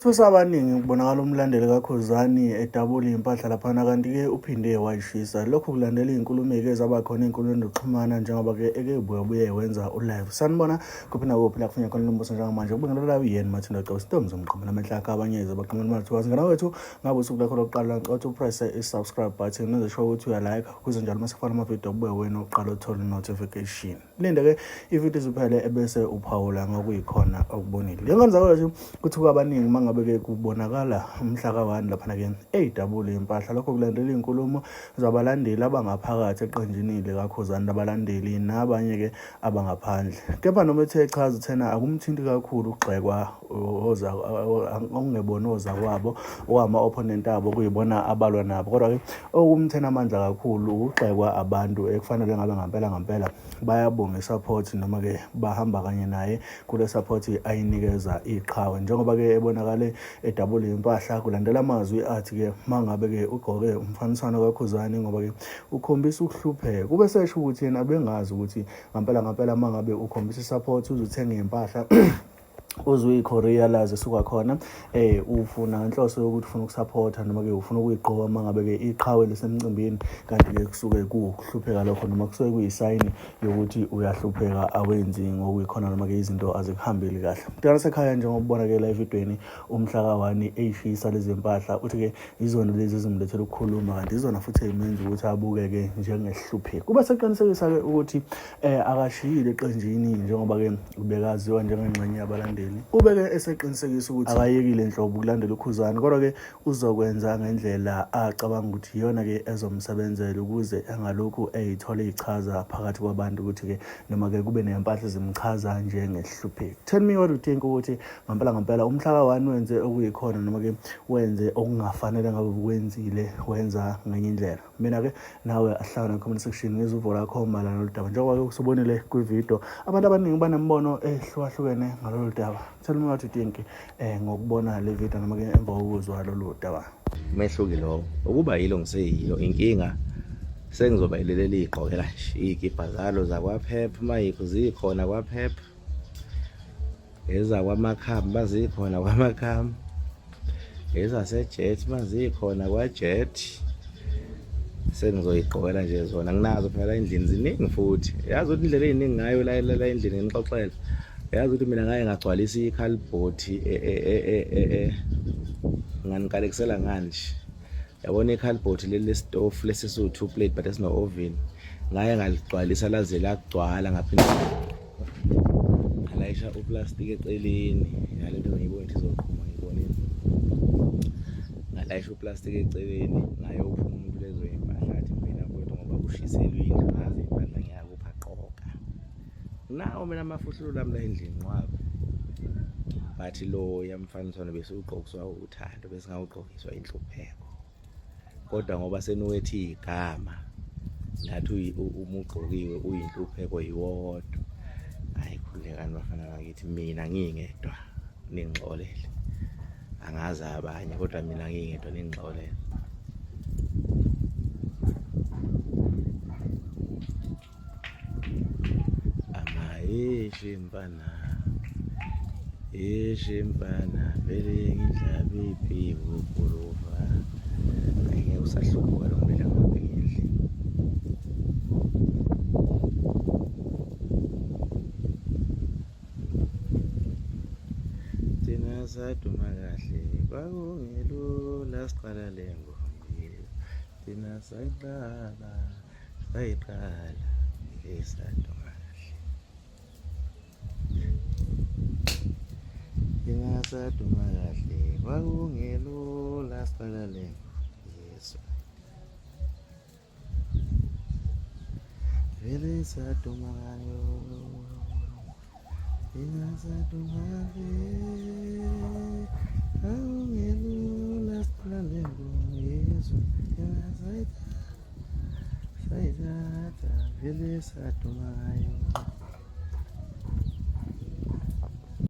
Abaningi kubonakala umlandeli kaKhuzani edabula iy'mpahla laphana, kanti-ke uphinde wayishisa. Lokhu kulandela iy'nkulumo-ke ezabakhona ey'nkundleni zokuxhumana, njengoba-ke buye wenza ulive. Sanibona kuphi nakuphi la kufuneka khona nombuso njengamanje. Kubingelela uyeni Mathinda Gqosi, Ntombi zomqhamulo amehla akho abanyeza baqhamulo mathukazi. Ngana wethu ngabe usuku lakho lokuqala ngicela upress i-subscribe button nenze sure ukuthi uyalike ukuze njalo masifana amavidiyo kubuye wena uqala uthole notification. Linde-ke ividiyo ziphele ebese uphawula ngokuyikhona okubonile. Ngengane zakwethu kuthi abaningi mangabe-ke kubonakala umhla ka-1 laphana-ke ey'dabula iy'mpahla. Lokho kulandela iy'nkulumo zabalandeli abangaphakathi eqenjini likaKhuzani, abalandeli nabanye-ke abangaphandle. Kepha noma ethe chaza thena akumthinti kakhulu ukugxekwa okungebona ozakwabo okuyama-opponent abo kuyibona abalwa nabo, kodwa-ke okumthena amandla kakhulu ukugxekwa abantu ekufanele ngabe ngampela bayabonga i-support noma-ke bahamba kanye naye kule support ayinikeza iqhawe. Njengoba-ke ebonakale edabula iy'mpahla kulandela amazwi athi-ke mangabe-ke ugqoke umfaniswano kaKhuzani ngoba-ke ukhombisa ukuhlupheka. Kube sesho ukuthi yena bengazi ukuthi ngampela mangabe ukhombisa i-support uzuthenga iy'mpahla uzuyikorea lazi suka khona ufuna inhloso yokuthi ufuna ukusupporta noma-ke ufuna ukuyigqoka mangabe-ke iqhawe lisemcimbini, kanti-ke kusuke kuhlupheka lokho noma kusuke kuyisayini yokuthi uyahlupheka awenzi ngokuyikhona noma-ke izinto azikuhambeli kahle. Mntwana sekhaya njengokubonakela evidweni umhla ka-1 eyishisa lezi mpahla uthi-ke izona lezi ezimlethela ukukhuluma, kanti izona futhi ey'menza ukuthi abukeke njengehlupheka. Kuba seqinisekisa-ke ukuthi akashiyile eqenjini njengoba-ke bekaziwa njengengxenye yabalandeli. Ube-ke eseqinisekisa ukuthi akayekile nhlobo ukulandela uKhuzani, kodwa-ke uzokwenza ngendlela acabanga ukuthi iyona-ke ezomsebenzela ukuze engalokhu ey'thole ichaza phakathi kwabantu ukuthi-ke noma-ke kube ney'mpahla ezimchaza njengehlupheki. Tell me what you think ukuthi ngampela umhla ka-1 wenze okuyikhona noma-ke wenze okungafanele ngabe ukwenzile wenza ngenye indlela. Mina-ke nawe ahlangana comment section ngezuvo lakho malana nalolu daba. Njengoba-ke usubonile kwividiyo abantu abaningi banembono ehlukahlukene ngalolu daba. Tell me what you think ngokubona le video noma-ke emva kokuzwa lolu daba. Umehluki lowo ukuba yilo ngiseyilo inkinga sengizoba ileleli igqokela nje iyikipa zalo zakwaPep mayikho zikhona kwaPep, ezakwaMakhamba bazikhona kwaMakhamba, ezaseJet bazikhona kwaJet. Sengizoyigqokela nje zona, nginazo phela endlini ziningi futhi. Yazi ukuthi indlela eziningi ngayo la endlini ngixoxela. Yazi ukuthi mina ngaye ngagcwalisa ikhalibhothi nganikalekisela nganje. Yabona ikhalibhothi leli lesitofu lesisu 2 plate but esino oven. Ngaye ngaligcwalisa laze lagcwala ngaphinde ngalayisha uplastic eceleni. Yalento ngiyibona ukuthi izoqhuma ngibonile. Ngalayisha uplastic eceleni ngayo uphuma umuntu lezo impahla athi mina mfowethu ngoba ushiselwe indlu nazi impahla ngiyakupha qoqa. Nawo mina amafuhlulo lami la endlini nqwabo. Bathi lo yamfaniswana bese ugqokiswa uthando bese ngawugqokiswa inhlupheko. Kodwa ngoba senuwethi igama nathi umugqokiwe uyinhlupheko yiwodwa. Hayi khulekani bafana bakithi, mina ngingedwa ningixolele. Angazi abanye kodwa mina ngingedwa ningixolele. Ishempana vele ngidlabe iphiwo ukuluva. Ngeke usahlubuka lo mbela ngabe ngidle. Thina saduma kahle kwakungelula siqala le ngombe. Thina sayiqala esaduma kahle. Thina saduma kahle kwakungelula siqala le Yesu. Vele saduma ngayo. Thina saduma kahle kwakungelula siqala le Yesu. Thina sayithatha vele saduma ngayo.